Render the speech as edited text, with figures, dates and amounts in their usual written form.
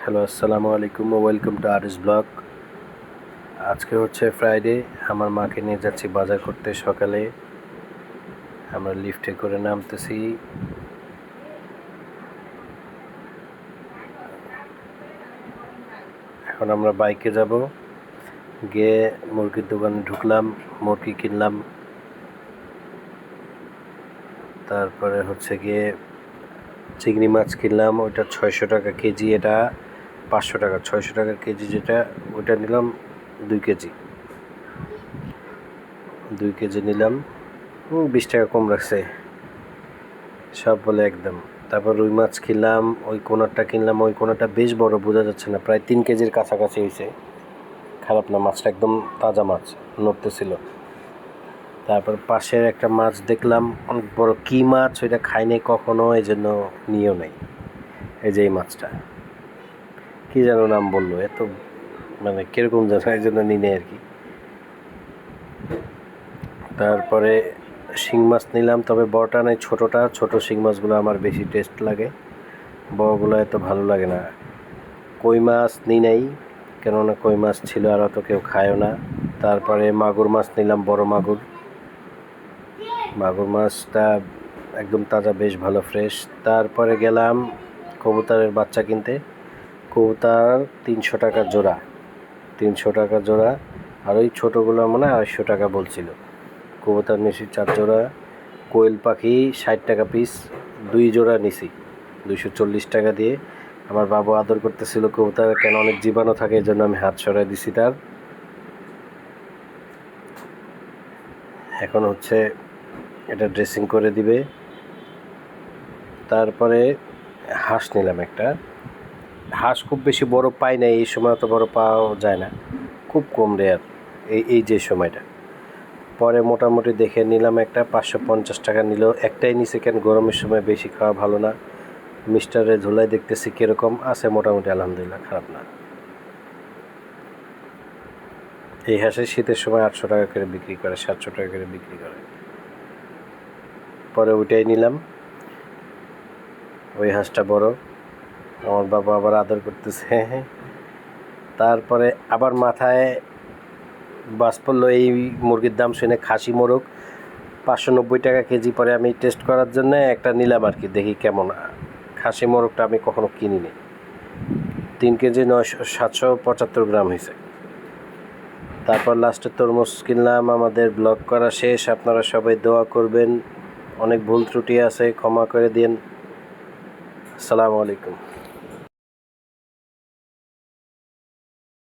Hello, আসসালামু আলাইকুম, welcome to RS blog. আজকে হচ্ছে ফ্রাইডে। আমার মাকে নিয়ে যাচ্ছি বাজার করতে। সকালে আমরা লিফটে করে নামতেছি। এখন আমরা বাইকে যাব। গিয়ে মুরগির দোকানে ঢুকলাম, মুরগি কিনলাম। তারপরে হচ্ছে গিয়ে চিংড়ি মাছ কিনলাম, ওইটা 600 টাকা কেজি, এটা 500 টাকা। 600 টাকার কেজি যেটা, ওইটা নিলাম 2 কেজি। 2 কেজি নিলাম, 20 টাকা কম রাখছে সব বলে একদম। তারপর রুই মাছ কিনলাম, ওই কোনারটা কিনলাম। ওই কোনারটা বেশ বড়, বোঝা যাচ্ছে না, প্রায় 3 কেজির কাছাকাছি হয়েছে। খারাপ না, মাছটা একদম তাজা মাছ, নড়তেছিল। তারপর পাশের একটা মাছ দেখলাম, অনেক বড় কি মাছ, ওইটা খাইনি কখনো, এই জন্য নিয়েও নেই। এই যে এই মাছটা কি যেন নাম বললো, এত মানে কিরকম যেন, এই জন্য নিই নেই আর কি। তারপরে শিং মাছ নিলাম, তবে বড়টা নেই, ছোটোটা। ছোটো শিং মাছগুলো আমার বেশি টেস্ট লাগে, বড়গুলো এত ভালো লাগে না। কই মাছ নিই নাই, কেননা কই মাছ ছিল আর অত কেউ খায়ও না। তারপরে মাগুর মাছ নিলাম, বড় মাগুর। মাগুর মাছটা একদম তাজা, বেশ ভালো, ফ্রেশ। তারপরে গেলাম কবুতরের বাচ্চা কিনতে। কবুতর 300 টাকা জোড়া, 300 টাকা জোড়া। আর ওই ছোটোগুলো মানে 250 টাকা বলছিল। কবুতর নিছি 4 জোড়া। কোয়েল পাখি 60 টাকা পিস, 2 জোড়া নিছি 240 টাকা দিয়ে। আমার বাবু আদর করতেছিল কবুতর, কেন অনেক জীবাণু থাকে, এই জন্য আমি হাত সরাই দিছি তার। এখন হচ্ছে এটা ড্রেসিং করে দিবে। তারপরে হাঁস নিলাম একটা। হাঁস খুব বেশি বড় পাই না, এই সময় অত বড় পাওয়া যায় না, খুব কম রেয়ার এই যে সময়টা। পরে মোটামুটি দেখে নিলাম একটা, 550 টাকা নিল। একটাই নিচে, কেন গরমের সময় বেশি খাওয়া ভালো না। মিস্টারের ঝোলাই দেখতেছি কীরকম আছে, মোটামুটি আলহামদুলিল্লাহ, খারাপ না। এই হাঁসের শীতের সময় 800 টাকা করে বিক্রি করে, 700 টাকা করে বিক্রি করে। পরে ওইটাই নিলাম। ওই হাঁসটা বড়, আমার বাবা আবার আদর করতেছে। তারপরে আবার মাথায় বাস পড়লো এই মুরগির দাম শুনে, খাসি মোরগ 590 টাকা কেজি। পরে আমি টেস্ট করার জন্য একটা নিলাম আর কি, দেখি কেমন। খাসি মোরগটা আমি কখনো কিনিনি। 3 কেজি 775 গ্রাম হয়েছে। তারপর লাস্টে তরমুজ কিনলাম। আমাদের ব্লগ করা শেষ, আপনারা সবাই দোয়া করবেন। অনেক ভুল ত্রুটি আছে, ক্ষমা করে দিন। আসসালামু আলাইকুম।